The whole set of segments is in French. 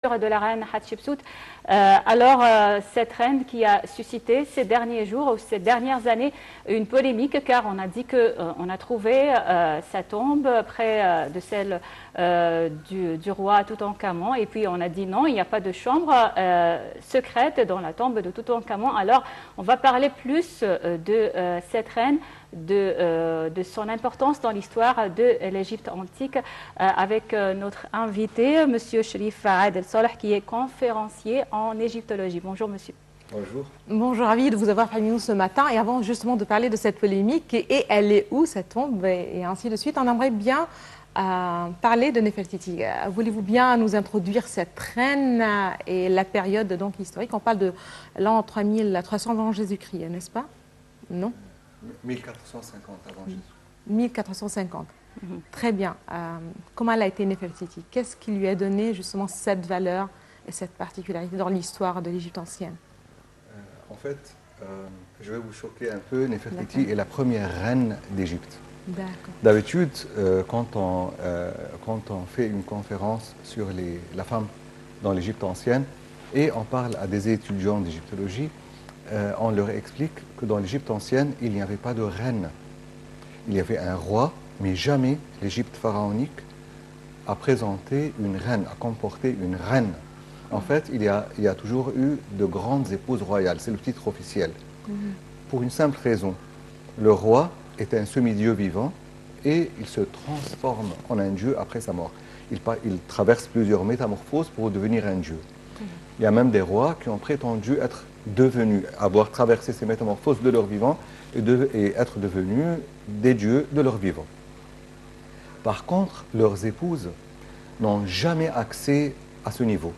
de la reine Hatshepsut. Cette reine qui a suscité ces derniers jours ou ces dernières années une polémique, car on a dit qu'on a trouvé sa tombe près de celle du roi Toutankhamon, et puis on a dit non, il n'y a pas de chambre secrète dans la tombe de Toutankhamon. Alors on va parler plus de cette reine, de son importance dans l'histoire de l'Égypte antique avec notre invité, M. Cherif Aad El Solh, qui est conférencier en égyptologie. Bonjour monsieur. Bonjour. Bonjour, ravi de vous avoir parmi nous ce matin. Et avant justement de parler de cette polémique, et elle est où cette tombe et ainsi de suite, on aimerait bien parler de Néfertiti. Voulez-vous bien nous introduire cette reine et la période donc historique? On parle de l'an 3300 avant Jésus-Christ, n'est-ce pas? Non? 1450 avant Jésus. 1450. Très bien. Comment elle a été Néfertiti? Qu'est-ce qui lui a donné justement cette valeur et cette particularité dans l'histoire de l'Égypte ancienne? En fait, je vais vous choquer un peu. Néfertiti est la première reine d'Égypte. D'accord. D'habitude, quand on fait une conférence sur la femme dans l'Égypte ancienne et on parle à des étudiants d'égyptologie, on leur explique que dans l'Égypte ancienne, il n'y avait pas de reine. Il y avait un roi, mais jamais l'Égypte pharaonique a présenté une reine, a comporté une reine. En fait, il y a toujours eu de grandes épouses royales, c'est le titre officiel. Pour une simple raison, le roi est un semi-dieu vivant et il se transforme en un dieu après sa mort. Il traverse plusieurs métamorphoses pour devenir un dieu. Il y a même des rois qui ont prétendu être devenus, avoir traversé ces métamorphoses de leur vivant et être devenus des dieux de leur vivant. Par contre, leurs épouses n'ont jamais accès à ce niveau.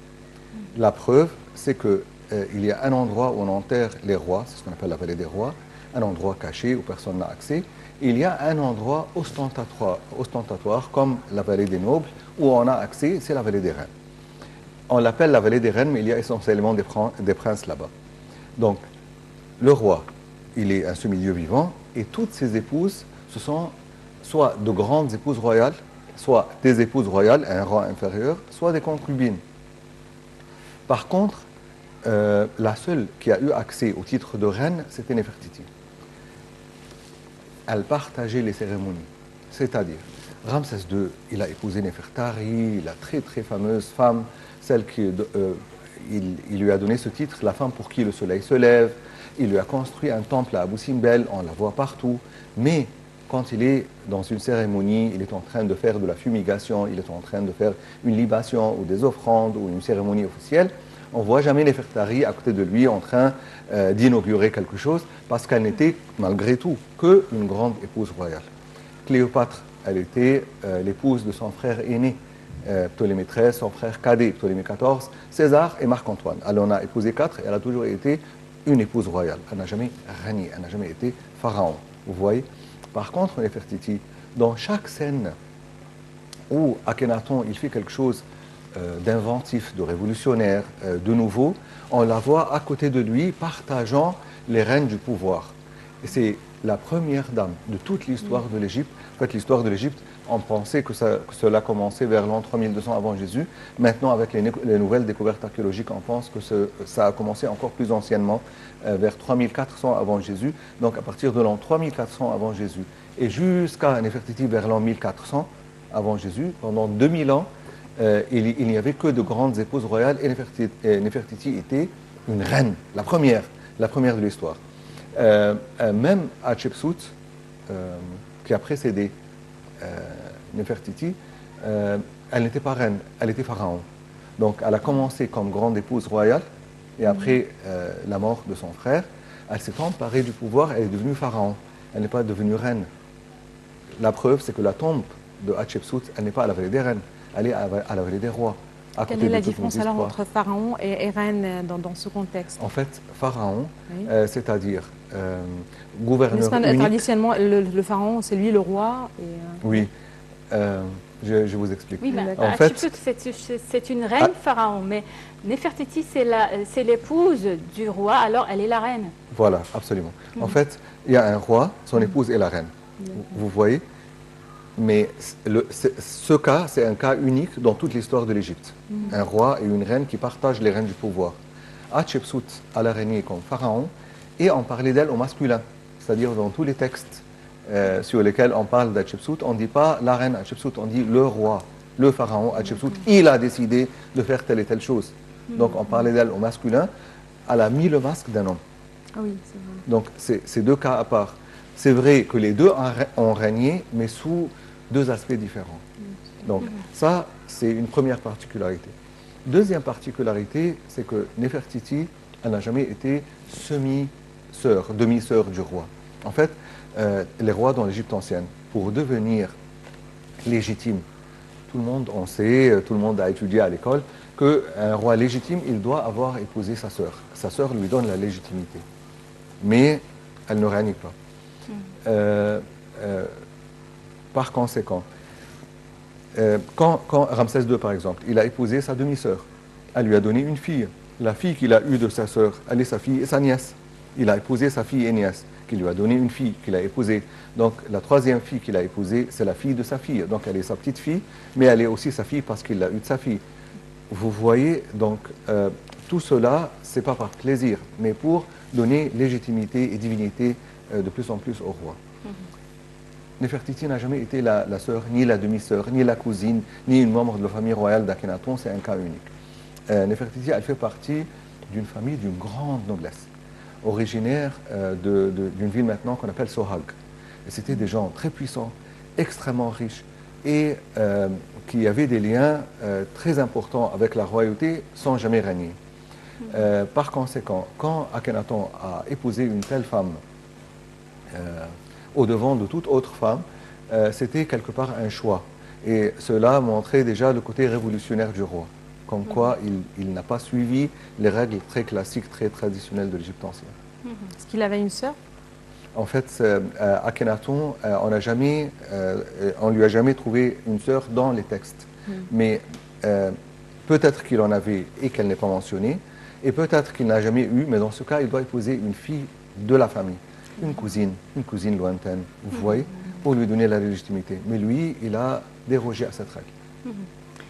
La preuve, c'est qu'il y a un endroit où on enterre les rois, c'est ce qu'on appelle la vallée des rois, un endroit caché où personne n'a accès. Il y a un endroit ostentatoire comme la vallée des nobles, où on a accès, c'est la vallée des reines. On l'appelle la vallée des reines, mais il y a essentiellement des princes là-bas. Donc, le roi, il est un semi-dieu vivant, et toutes ses épouses, ce sont soit de grandes épouses royales, soit des épouses royales à un rang inférieur, soit des concubines. Par contre, la seule qui a eu accès au titre de reine, c'était Néfertiti. Elle partageait les cérémonies, c'est-à-dire Ramsès II, il a épousé Néfertari, la très très fameuse femme, celle qui il lui a donné ce titre, la femme pour qui le soleil se lève. Il lui a construit un temple à Abou Simbel, on la voit partout. Mais quand il est dans une cérémonie, il est en train de faire de la fumigation, il est en train de faire une libation ou des offrandes ou une cérémonie officielle, on ne voit jamais Néfertari à côté de lui en train d'inaugurer quelque chose, parce qu'elle n'était malgré tout qu'une grande épouse royale. Cléopâtre, elle était l'épouse de son frère aîné, Ptolémée XIII, son frère cadet, Ptolémée XIV, César et Marc-Antoine. Elle en a épousé 4 et elle a toujours été une épouse royale. Elle n'a jamais régné, elle n'a jamais été pharaon. Vous voyez? Par contre, Néfertiti, dans chaque scène où Akhenaton il fait quelque chose d'inventif, de révolutionnaire, de nouveau, on la voit à côté de lui partageant les rênes du pouvoir. Et c'est la première dame de toute l'histoire de l'Égypte. En fait, l'histoire de l'Égypte, on pensait que cela commençait vers l'an 3200 avant Jésus. Maintenant, avec les nouvelles découvertes archéologiques, on pense que ça a commencé encore plus anciennement, vers 3400 avant Jésus. Donc, à partir de l'an 3400 avant Jésus et jusqu'à Néfertiti vers l'an 1400 avant Jésus, pendant 2000 ans, il n'y avait que de grandes épouses royales et Néfertiti était une reine, la première de l'histoire. Même Hatshepsut, qui a précédé Néfertiti, elle n'était pas reine, elle était pharaon. Donc elle a commencé comme grande épouse royale et après la mort de son frère, elle s'est emparée du pouvoir, elle est devenue pharaon. Elle n'est pas devenue reine. La preuve, c'est que la tombe de Hatshepsut, elle n'est pas à la vallée des reines, elle est à la vallée des rois. Quelle est la différence alors entre pharaon et reine dans ce contexte? En fait, pharaon, oui. C'est-à-dire gouverneur unique. Traditionnellement, le pharaon, c'est lui le roi. Oui, je vous explique. Oui, en fait, c'est une reine pharaon, mais Néfertiti, c'est l'épouse du roi, alors elle est la reine. Voilà, absolument. En fait, il y a un roi, son épouse est la reine. Vous voyez? Mais ce cas, c'est un cas unique dans toute l'histoire de l'Égypte. Un roi et une reine qui partagent les rênes du pouvoir. Hatshepsut, elle a régné comme pharaon, et on parlait d'elle au masculin. C'est-à-dire dans tous les textes sur lesquels on parle d'Hatshepsut, on ne dit pas la reine Hatshepsut, on dit le roi, le pharaon Hatshepsut. Il a décidé de faire telle et telle chose. Donc on parlait d'elle au masculin. Elle a mis le masque d'un homme. Ah oui, c'est vrai. Donc c'est deux cas à part. C'est vrai que les deux ont régné, mais sous deux aspects différents. Donc ça, c'est une première particularité. Deuxième particularité, c'est que Néfertiti, elle n'a jamais été semi-sœur, demi-sœur du roi. En fait, les rois dans l'Égypte ancienne, pour devenir légitime, tout le monde en sait, tout le monde a étudié à l'école, qu'un roi légitime, il doit avoir épousé sa sœur. Sa sœur lui donne la légitimité. Mais elle ne règne pas. Par conséquent, quand Ramsès II, par exemple, il a épousé sa demi-sœur, elle lui a donné une fille. La fille qu'il a eue de sa sœur, elle est sa fille et sa nièce. Il a épousé sa fille et nièce, qui lui a donné une fille qu'il a épousée. Donc la troisième fille qu'il a épousée, c'est la fille de sa fille. Donc elle est sa petite fille, mais elle est aussi sa fille parce qu'il l'a eue de sa fille. Vous voyez, donc tout cela, ce n'est pas par plaisir, mais pour donner légitimité et divinité de plus en plus au roi. Néfertiti n'a jamais été la sœur, ni la demi-sœur, ni la cousine, ni une membre de la famille royale d'Akhenaton, c'est un cas unique. Néfertiti, elle fait partie d'une famille d'une grande noblesse, originaire d'une ville maintenant qu'on appelle Sohag. C'était des gens très puissants, extrêmement riches, et qui avaient des liens très importants avec la royauté sans jamais régner. Par conséquent, quand Akhenaton a épousé une telle femme au-devant de toute autre femme, c'était quelque part un choix. Et cela montrait déjà le côté révolutionnaire du roi, comme quoi il n'a pas suivi les règles très classiques, très traditionnelles de l'Égypte ancienne. Est-ce qu'il avait une sœur? En fait, Akhenaton, on lui a jamais trouvé une sœur dans les textes. Mais peut-être qu'il en avait et qu'elle n'est pas mentionnée, et peut-être qu'il n'a jamais eu, mais dans ce cas, il doit épouser une fille de la famille, une cousine lointaine, vous voyez, pour lui donner la légitimité. Mais lui, il a dérogé à cette règle.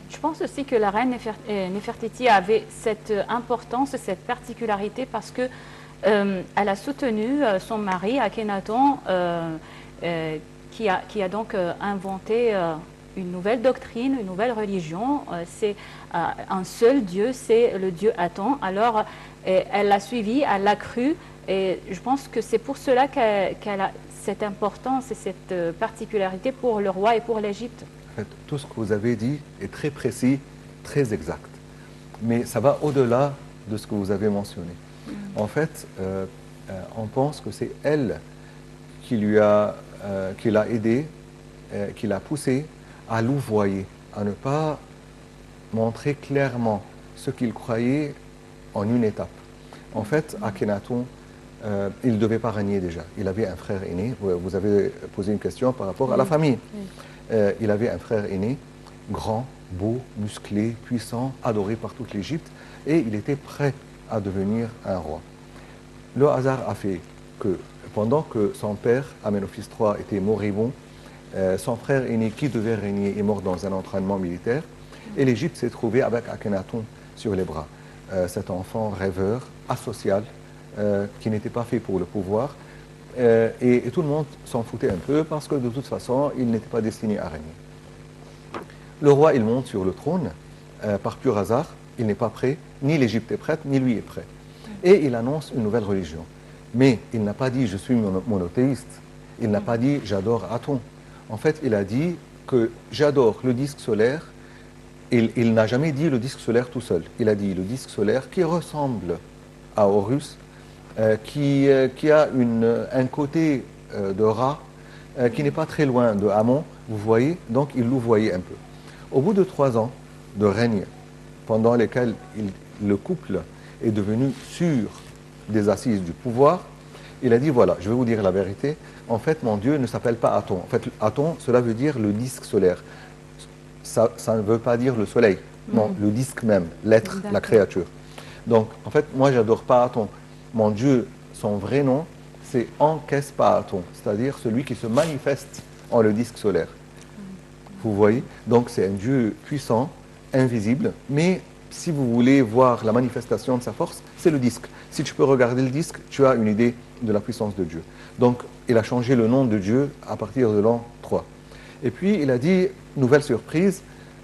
Je pense aussi que la reine Néfertiti avait cette importance, cette particularité parce que elle a soutenu son mari Akhenaton qui a donc inventé une nouvelle doctrine, une nouvelle religion. C'est un seul Dieu, c'est le Dieu Aton. Alors elle l'a suivi, elle l'a cru et je pense que c'est pour cela qu'elle a cette importance et cette particularité pour le roi et pour l'Égypte. En fait, tout ce que vous avez dit est très précis, très exact. Mais ça va au-delà de ce que vous avez mentionné. En fait, on pense que c'est elle qui l'a aidé, qui l'a poussé à louvoyer, à ne pas montrer clairement ce qu'il croyait en une étape. En fait, Akhenaton, il ne devait pas régner déjà. Il avait un frère aîné. Vous avez posé une question par rapport à la famille. Il avait un frère aîné, grand, beau, musclé, puissant, adoré par toute l'Égypte, et il était prêt à devenir un roi. Le hasard a fait que pendant que son père, Amenophis III, était moribond, son frère aîné qui devait régner est mort dans un entraînement militaire, et l'Égypte s'est trouvée avec Akhenaton sur les bras. Cet enfant rêveur, asocial, qui n'était pas fait pour le pouvoir, et tout le monde s'en foutait un peu parce que de toute façon, il n'était pas destiné à régner. Le roi, il monte sur le trône par pur hasard, il n'est pas prêt, ni l'Égypte est prête, ni lui est prêt. Et il annonce une nouvelle religion. Mais il n'a pas dit « je suis monothéiste », il n'a pas dit « j'adore Aton ». En fait, il a dit que « j'adore le disque solaire ». Il n'a jamais dit le disque solaire tout seul. Il a dit le disque solaire qui ressemble à Horus, qui a un côté de rat, qui n'est pas très loin de Amon, vous voyez, donc il louvoyait un peu. Au bout de 3 ans de règne, pendant lesquels le couple est devenu sûr des assises du pouvoir, il a dit, voilà, je vais vous dire la vérité, en fait, mon Dieu ne s'appelle pas Aton. En fait, Aton, cela veut dire le disque solaire. Ça ne veut pas dire le soleil, non, le disque même, l'être, la créature. Donc, en fait, moi, j'adore pas Aton. Mon Dieu, son vrai nom, c'est Ankhesepaton, c'est-à-dire celui qui se manifeste en le disque solaire. Vous voyez? Donc c'est un Dieu puissant, invisible, mais si vous voulez voir la manifestation de sa force, c'est le disque. Si tu peux regarder le disque, tu as une idée de la puissance de Dieu. Donc il a changé le nom de Dieu à partir de l'an 3. Et puis il a dit, nouvelle surprise,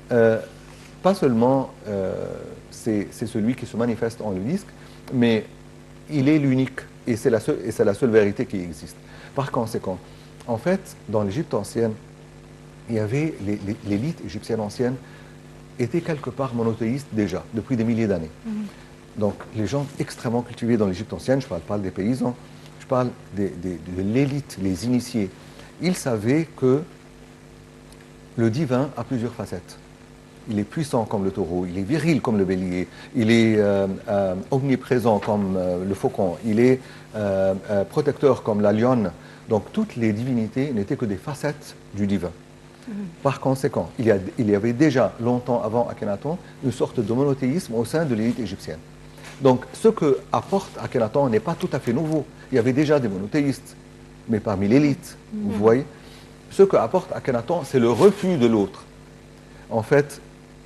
pas seulement c'est celui qui se manifeste en le disque, mais il est l'unique et c'est la seule vérité qui existe. Par conséquent, en fait, dans l'Égypte ancienne, il y avait l'élite égyptienne ancienne était quelque part monothéiste déjà, depuis des milliers d'années. Donc les gens extrêmement cultivés dans l'Égypte ancienne, je ne parle pas des paysans, je parle de l'élite, les initiés. Ils savaient que le divin a plusieurs facettes. Il est puissant comme le taureau, il est viril comme le bélier, il est omniprésent comme le faucon, il est protecteur comme la lionne. Donc toutes les divinités n'étaient que des facettes du divin. Par conséquent, il y avait déjà longtemps avant Akhenaton une sorte de monothéisme au sein de l'élite égyptienne. Donc ce que apporte Akhenaton n'est pas tout à fait nouveau. Il y avait déjà des monothéistes, mais parmi l'élite, vous voyez. Ce que apporte Akhenaton, c'est le refus de l'autre. En fait,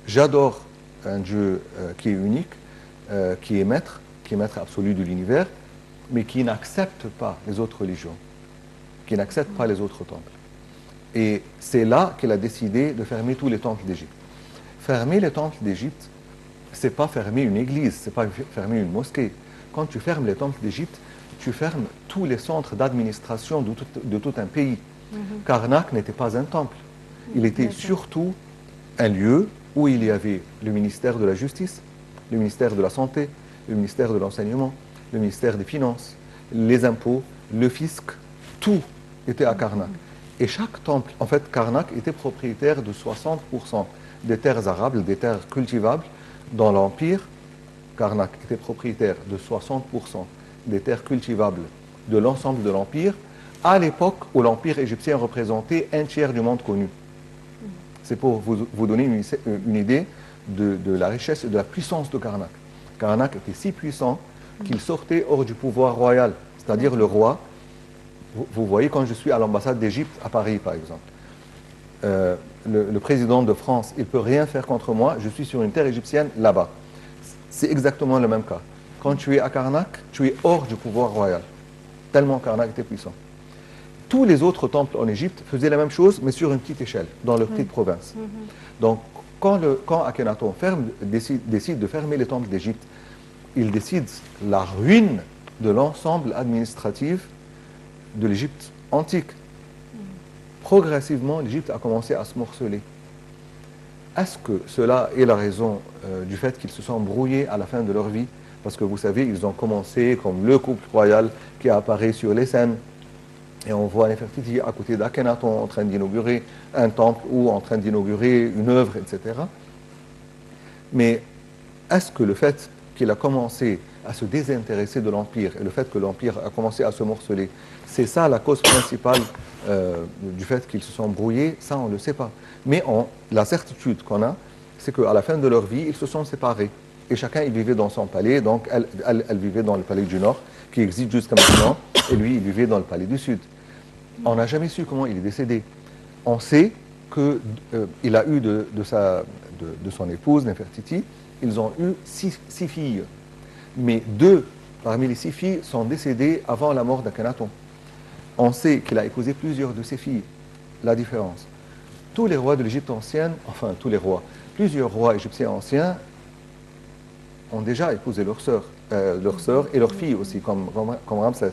j'adore un Dieu qui est unique, qui est maître absolu de l'univers, mais qui n'accepte pas les autres religions, qui n'accepte pas les autres temples. Et c'est là qu'il a décidé de fermer tous les temples d'Égypte. Fermer les temples d'Égypte, ce n'est pas fermer une église, ce n'est pas fermer une mosquée. Quand tu fermes les temples d'Égypte, tu fermes tous les centres d'administration de tout un pays. Karnak n'était pas un temple. Il était surtout un lieu où il y avait le ministère de la Justice, le ministère de la Santé, le ministère de l'Enseignement, le ministère des Finances, les impôts, le fisc, tout était à Karnak. Et chaque temple, en fait, Karnak était propriétaire de 60% des terres arables, des terres cultivables dans l'Empire. Karnak était propriétaire de 60% des terres cultivables de l'ensemble de l'Empire, à l'époque où l'Empire égyptien représentait un tiers du monde connu. C'est pour vous donner une idée de la richesse et de la puissance de Karnak. Karnak était si puissant qu'il sortait hors du pouvoir royal, c'est-à-dire le roi. Vous voyez, quand je suis à l'ambassade d'Égypte à Paris, par exemple, le président de France, il ne peut rien faire contre moi, je suis sur une terre égyptienne là-bas. C'est exactement le même cas. Quand tu es à Karnak, tu es hors du pouvoir royal, tellement Karnak était puissant. Tous les autres temples en Égypte faisaient la même chose, mais sur une petite échelle, dans leur petite province. Donc, quand Akhenaton décide de fermer les temples d'Égypte, il décide la ruine de l'ensemble administratif de l'Égypte antique. Progressivement, l'Égypte a commencé à se morceler. Est-ce que cela est la raison du fait qu'ils se sont brouillés à la fin de leur vie? Parce que vous savez, ils ont commencé comme le couple royal qui apparaît sur les scènes. Et on voit Nefertiti à côté d'Akhenaton en train d'inaugurer un temple ou en train d'inaugurer une œuvre, etc. Mais est-ce que le fait qu'il a commencé à se désintéresser de l'Empire et le fait que l'Empire a commencé à se morceler, c'est ça la cause principale du fait qu'ils se sont brouillés? Ça, on ne le sait pas. Mais la certitude qu'on a, c'est qu'à la fin de leur vie, ils se sont séparés. Et chacun, il vivait dans son palais. Donc, elle vivait dans le palais du Nord, qui existe jusqu'à maintenant, et lui, il vivait dans le palais du Sud. On n'a jamais su comment il est décédé. On sait qu'il a eu de son épouse, Nefertiti, ils ont eu six filles. Mais 2 parmi les 6 filles sont décédées avant la mort d'Akhenaton. On sait qu'il a épousé plusieurs de ses filles. La différence. Tous les rois de l'Égypte ancienne, enfin tous les rois, plusieurs rois égyptiens anciens ont déjà épousé leurs sœurs et leurs filles aussi, comme Ramsès.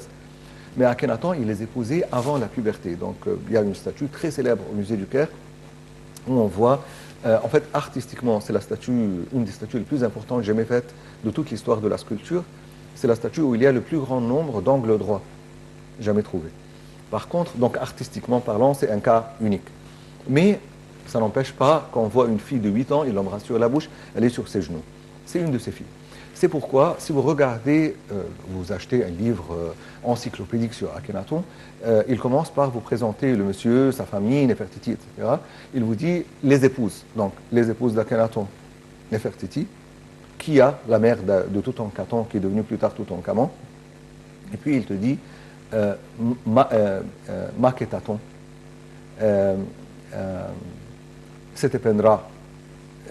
Mais Akhenaton, il les épousait avant la puberté. Donc il y a une statue très célèbre au musée du Caire où on voit, en fait artistiquement, c'est une des statues les plus importantes jamais faites de toute l'histoire de la sculpture. C'est la statue où il y a le plus grand nombre d'angles droits jamais trouvés. Par contre, donc artistiquement parlant, c'est un cas unique. Mais ça n'empêche pas qu'on voit une fille de 8 ans, il l'embrasse sur la bouche, elle est sur ses genoux. C'est une de ses filles. C'est pourquoi, si vous regardez, vous achetez un livre encyclopédique sur Akhenaton, il commence par vous présenter le monsieur, sa famille, Nefertiti, etc. Il vous dit les épouses. Donc, les épouses d'Akhenaton, Nefertiti, qui a la mère de Toutankhamon, qui est devenue plus tard Toutankhamon. Et puis, il te dit Makhetaton, c'était Penra,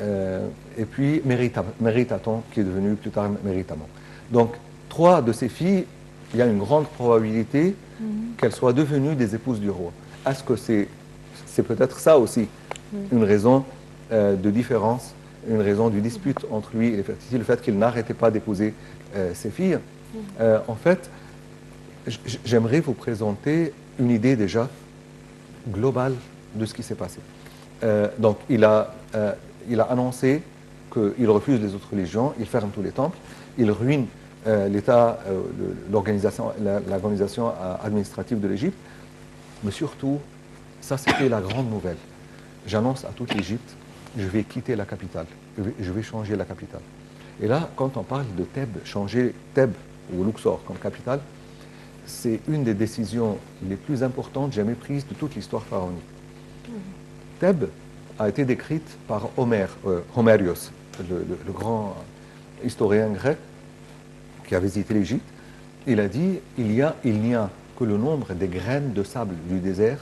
et puis Méritaton, qui est devenu plus tard Méritamon. Donc, 3 de ces filles, il y a une grande probabilité qu'elles soient devenues des épouses du roi. Est-ce que c'est peut-être ça aussi, une raison de différence, une raison de dispute entre lui et Nefertiti, le fait qu'il n'arrêtait pas d'épouser ses filles? En fait, j'aimerais vous présenter une idée déjà globale de ce qui s'est passé. Donc, il a annoncé qu'il refuse les autres religions, il ferme tous les temples, il ruine l'État, l'organisation administrative de l'Égypte, mais surtout, ça c'était la grande nouvelle. J'annonce à toute l'Égypte, je vais quitter la capitale, je vais changer la capitale. Et là, quand on parle de Thèbes, changer Thèbes ou Luxor comme capitale, c'est une des décisions les plus importantes jamais prises de toute l'histoire pharaonique. Thèbes a été décrite par Homérios, le grand historien grec qui a visité l'Égypte. Il a dit il n'y a que le nombre des graines de sable du désert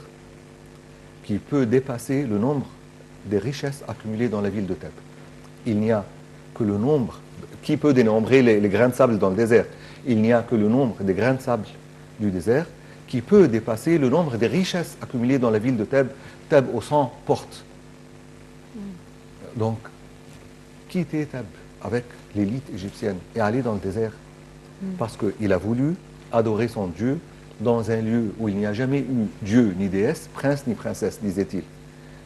qui peut dépasser le nombre des richesses accumulées dans la ville de Thèbes. Il n'y a que le nombre, qui peut dénombrer les grains de sable dans le désert? Il n'y a que le nombre des grains de sable du désert qui peut dépasser le nombre des richesses accumulées dans la ville de Thèbes, Thèbes aux 100 portes. Donc, quitter Thèbes avec l'élite égyptienne et aller dans le désert parce qu'il a voulu adorer son Dieu dans un lieu où il n'y a jamais eu Dieu ni déesse, prince ni princesse, disait-il.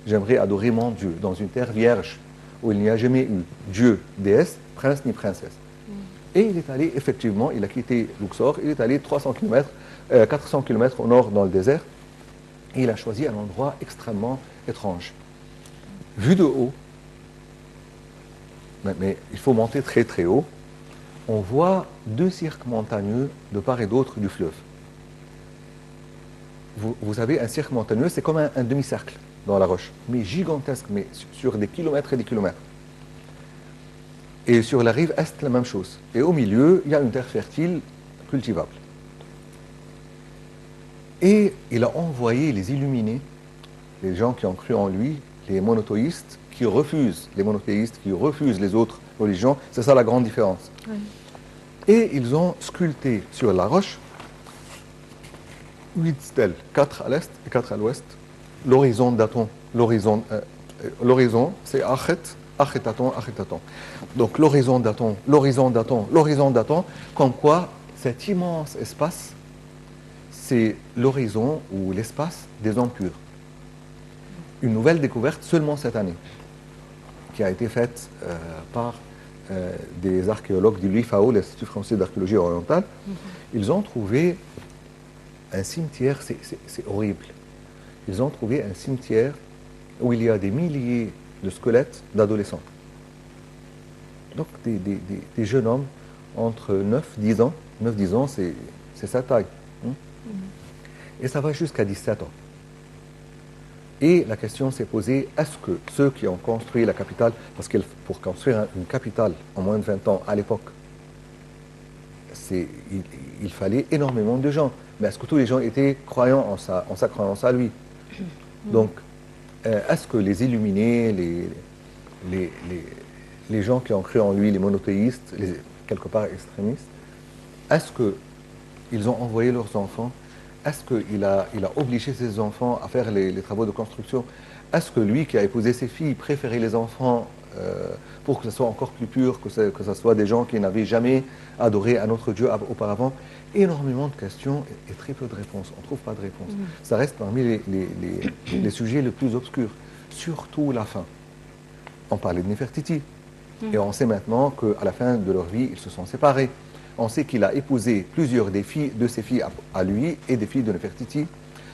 J'aimerais adorer mon Dieu dans une terre vierge où il n'y a jamais eu Dieu, déesse, prince ni princesse. Et il est allé, effectivement, il a quitté Luxor, il est allé 400 km au nord dans le désert, et il a choisi un endroit extrêmement étrange. Vu de haut, mais il faut monter très très haut, on voit 2 cirques montagneux de part et d'autre du fleuve. Vous avez un cirque montagneux, c'est comme un demi-cercle dans la roche, mais gigantesque, mais sur des kilomètres et des kilomètres. Et sur la rive est, la même chose. Et au milieu, il y a une terre fertile, cultivable. Et il a envoyé les illuminés, les gens qui ont cru en lui, les monothéistes qui refusent les autres religions. C'est ça la grande différence. Oui. Et ils ont sculpté sur la roche 8 stèles, 4 à l'est et 4 à l'ouest. L'horizon d'Aton, l'horizon, c'est Achet, Achetaton, Achetaton. Donc l'horizon d'Aton, l'horizon d'Aton, l'horizon d'Aton, comme quoi cet immense espace, c'est l'horizon ou l'espace des hommes purs. Une nouvelle découverte seulement cette année, qui a été faite par des archéologues du l'IFAO, l'Institut français d'archéologie orientale. Ils ont trouvé un cimetière, c'est horrible. Ils ont trouvé un cimetière où il y a des milliers de squelettes d'adolescents. Donc des jeunes hommes entre 9-10 ans. 9-10 ans, c'est sa taille. Et ça va jusqu'à 17 ans. Et la question s'est posée, est-ce que ceux qui ont construit la capitale, parce que pour construire une capitale en moins de 20 ans à l'époque, il fallait énormément de gens. Mais est-ce que tous les gens étaient croyants en sa croyance à lui? Donc, est-ce que les illuminés, les gens qui ont cru en lui, les monothéistes, quelque part extrémistes, est-ce qu'ils ont envoyé leurs enfants? Est-ce qu'il a obligé ses enfants à faire les travaux de construction? Est-ce que lui, qui a épousé ses filles, préférait les enfants pour que ce soit encore plus pur, que ce soit des gens qui n'avaient jamais adoré un autre Dieu auparavant? Énormément de questions et très peu de réponses. On ne trouve pas de réponse. Ça reste parmi les sujets les plus obscurs. Surtout la fin. On parlait de Nefertiti. Et on sait maintenant qu'à la fin de leur vie, ils se sont séparés. On sait qu'il a épousé plusieurs de ses filles à lui et des filles de Nefertiti.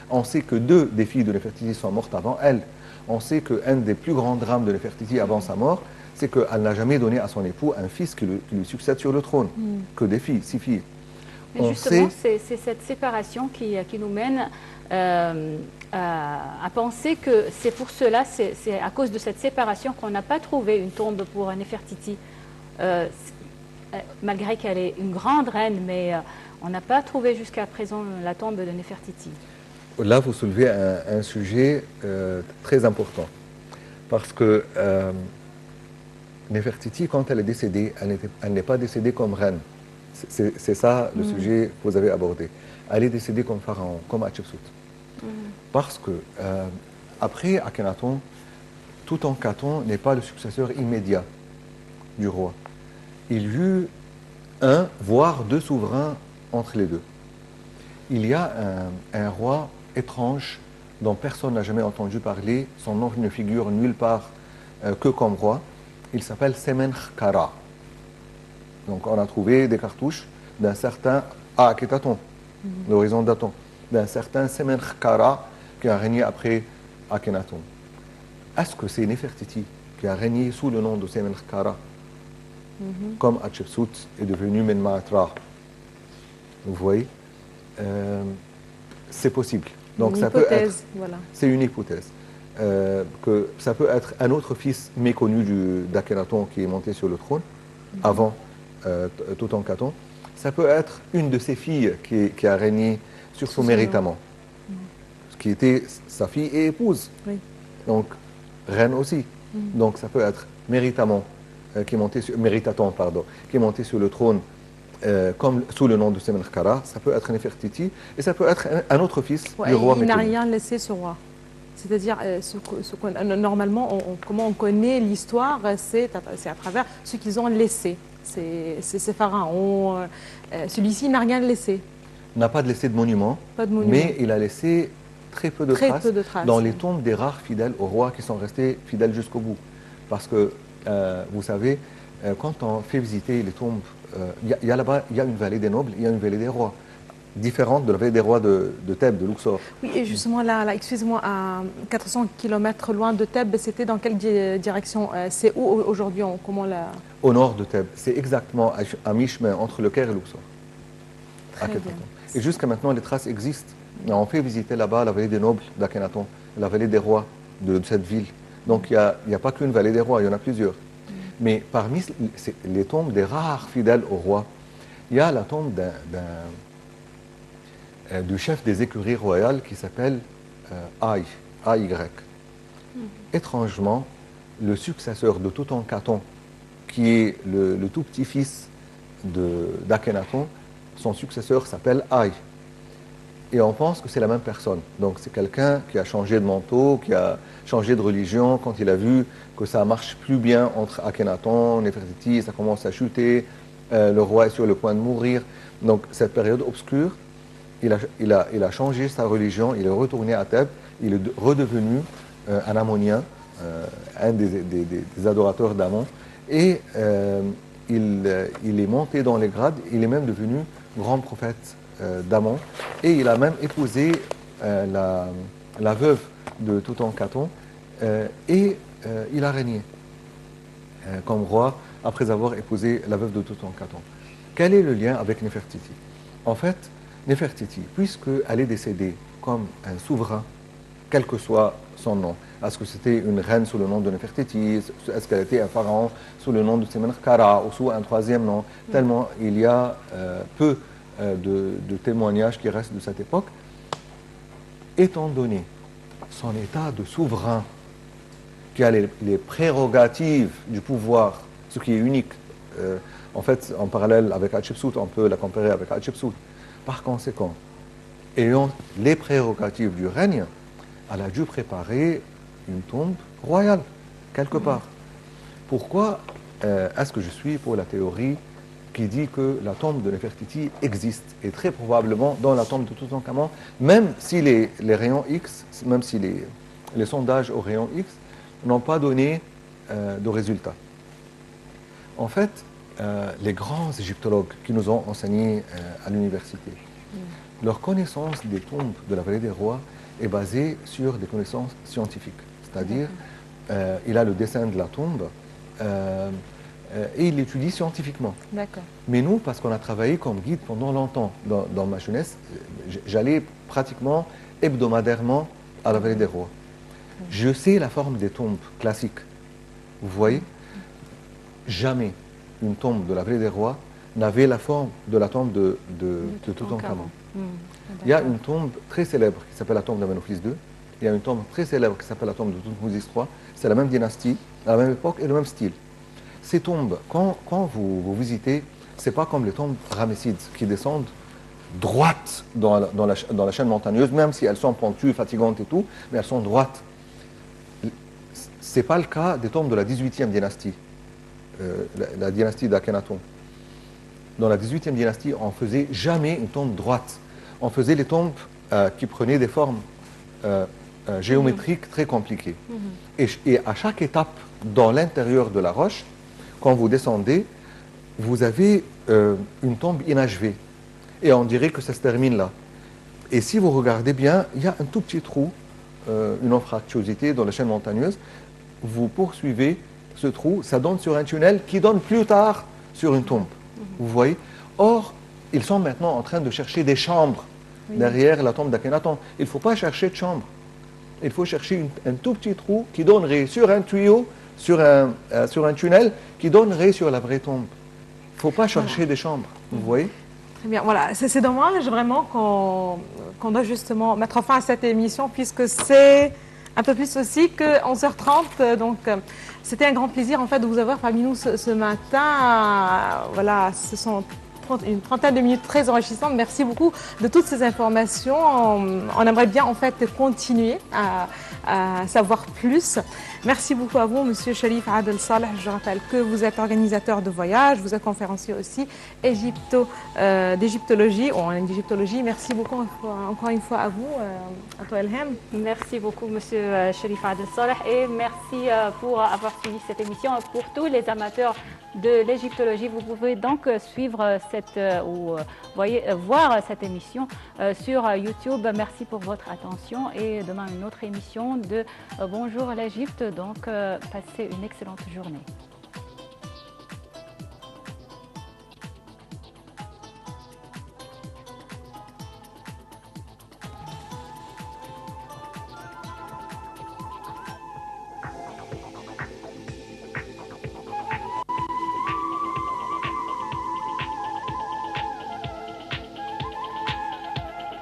On sait que 2 des filles de Nefertiti sont mortes avant elle. On sait qu'un des plus grands drames de Nefertiti avant sa mort, c'est qu'elle n'a jamais donné à son épout un fils qui lui succède sur le trône. Que des filles, 6 filles. Mais justement, c'est cette séparation qui nous mène à penser que c'est pour cela, c'est à cause de cette séparation qu'on n'a pas trouvé une tombe pour Nefertiti. Malgré qu'elle est une grande reine, mais on n'a pas trouvé jusqu'à présent la tombe de Nefertiti. Là, vous soulevez un sujet très important. Parce que Néfertiti, quand elle est décédée, elle n'est pas décédée comme reine. C'est ça le sujet que vous avez abordé. Elle est décédée comme pharaon, comme Hatshepsut. Parce que après Akhenaton, Toutankhamon n'est pas le successeur immédiat du roi. Il y eut un, voire deux souverains entre les deux. Il y a un roi étrange dont personne n'a jamais entendu parler. Son nom ne figure nulle part que comme roi. Il s'appelle Semenkhkara. Donc on a trouvé des cartouches d'un certain Akhenaton, l'horizon d'Aton, d'un certain Semenkhkara qui a régné après Akhenaton. Est-ce que c'est Néfertiti qui a régné sous le nom de Semenkhkara, comme Hatshepsut est devenue Menmatra? Vous voyez, c'est possible. Donc une ça hypothèse, peut être, voilà. c'est une hypothèse. Que ça peut être un autre fils méconnu d'Akhenaton qui est monté sur le trône avant Toutankhamon. Ça peut être une de ses filles qui a régné surtout méritamment, qui était sa fille et épouse. Oui. Donc, reine aussi. Donc, ça peut être Méritaton, qui est monté sur le trône comme sous le nom de Semenkhkara. Ça peut être Néfertiti et ça peut être un autre fils du roi méconnu. Il n'a rien laissé, ce roi. C'est-à-dire, normalement, comment on connaît l'histoire, c'est à travers ce qu'ils ont laissé. C'est ces pharaons. Celui-ci n'a rien laissé. N'a pas laissé de monument, mais il a laissé très peu de traces dans les tombes des rares fidèles au roi qui sont restés fidèles jusqu'au bout. Parce que, vous savez, quand on fait visiter les tombes, il y a là-bas, il y a une vallée des nobles, il y a une vallée des rois, différente de la vallée des rois de Thèbes, de Luxor. Oui, et justement, là excusez-moi, à 400 km loin de Thèbes, c'était dans quelle direction? C'est où aujourd'hui? Comment la... Au nord de Thèbes. C'est exactement à mi-chemin entre le Caire et Luxor. Et jusqu'à maintenant, les traces existent. On fait visiter là-bas la vallée des nobles d'Akhenaton, la vallée des rois de cette ville. Donc il n'y a pas qu'une vallée des rois, il y en a plusieurs. Mais parmi les tombes des rares fidèles au roi, il y a la tombe du chef des écuries royales qui s'appelle AY. Étrangement, le successeur de Toutankhamon, qui est le tout petit-fils d'Akhenaton, son successeur s'appelle Ay. Et on pense que c'est la même personne. Donc c'est quelqu'un qui a changé de manteau, qui a changé de religion quand il a vu que ça ne marche plus bien entre Akhenaton, Néfertiti, ça commence à chuter, le roi est sur le point de mourir. Donc cette période obscure, il a changé sa religion, il est retourné à Thèbes, il est redevenu un ammonien, un des adorateurs d'Amon, et il est monté dans les grades, il est même devenu grand prophète d'Amon, et il a même épousé la veuve de Toutankhamon, et il a régné comme roi après avoir épousé la veuve de Toutankhamon. Quel est le lien avec Néfertiti? En fait, Néfertiti, puisqu'elle est décédée comme un souverain, quel que soit son nom, est-ce que c'était une reine sous le nom de Néfertiti, est-ce qu'elle était un pharaon sous le nom de Semenkhkara ou sous un troisième nom, tellement il y a peu de témoignages qui restent de cette époque. Étant donné son état de souverain, qui a les prérogatives du pouvoir, ce qui est unique, en fait, en parallèle avec Hatshepsut, on peut la comparer avec Hatshepsut. Par conséquent, ayant les prérogatives du règne, elle a dû préparer une tombe royale, quelque part. Pourquoi est-ce que je suis pour la théorie qui dit que la tombe de Néfertiti existe, et très probablement dans la tombe de Toutankhamon, même si les rayons X, même si les sondages au rayon X n'ont pas donné de résultats. En fait, les grands égyptologues qui nous ont enseigné à l'université, leur connaissance des tombes de la vallée des rois est basée sur des connaissances scientifiques. C'est-à-dire, il a le dessin de la tombe et il l'étudie scientifiquement. Mais nous, parce qu'on a travaillé comme guide pendant longtemps dans ma jeunesse, j'allais pratiquement hebdomadairement à la vallée des rois. Je sais la forme des tombes classiques. Vous voyez, jamais une tombe de la vallée des rois n'avait la forme de la tombe de Toutankhamon. Il y a une tombe très célèbre qui s'appelle la tombe d'Amenophélis II, il y a une tombe très célèbre qui s'appelle la tombe de Toutmosis III. C'est la même dynastie, à la même époque et le même style. Ces tombes, quand vous visitez, ce n'est pas comme les tombes ramessides qui descendent droites dans la chaîne montagneuse, même si elles sont pentues, fatigantes et tout, mais elles sont droites. Ce n'est pas le cas des tombes de la 18e dynastie, la dynastie d'Akhenaton. Dans la 18e dynastie, on ne faisait jamais une tombe droite. On faisait les tombes qui prenaient des formes géométriques très compliquées. Et à chaque étape dans l'intérieur de la roche, quand vous descendez, vous avez une tombe inachevée. Et on dirait que ça se termine là. Et si vous regardez bien, il y a un tout petit trou, une anfractuosité dans la chaîne montagneuse. Vous poursuivez ce trou, ça donne sur un tunnel qui donne plus tard sur une tombe. Vous voyez? Or, ils sont maintenant en train de chercher des chambres derrière la tombe d'Akhenaton. Il ne faut pas chercher de chambre. Il faut chercher un tout petit trou qui donnerait sur un tuyau, sur un tunnel, qui donnerait sur la vraie tombe. Il ne faut pas chercher des chambres. Vous voyez? Très bien, voilà, c'est dommage vraiment qu'on doit justement mettre fin à cette émission puisque c'est un peu plus aussi que 11h30. Donc, c'était un grand plaisir en fait de vous avoir parmi nous ce matin. Voilà, ce sont une trentaine de minutes très enrichissantes. Merci beaucoup de toutes ces informations. On aimerait bien en fait continuer à savoir plus. Merci beaucoup à vous, Monsieur Cherif Adel Saleh. Je rappelle que vous êtes organisateur de voyage, vous êtes conférencier aussi d'égyptologie ou en égyptologie. Merci beaucoup encore une fois à vous, à toi Elhem. Merci beaucoup, Monsieur Cherif Adel Saleh, et merci pour avoir suivi cette émission. Pour tous les amateurs de l'égyptologie, vous pouvez donc suivre voir cette émission sur YouTube. Merci pour votre attention et demain une autre émission de Bonjour l'Égypte. Donc, passez une excellente journée.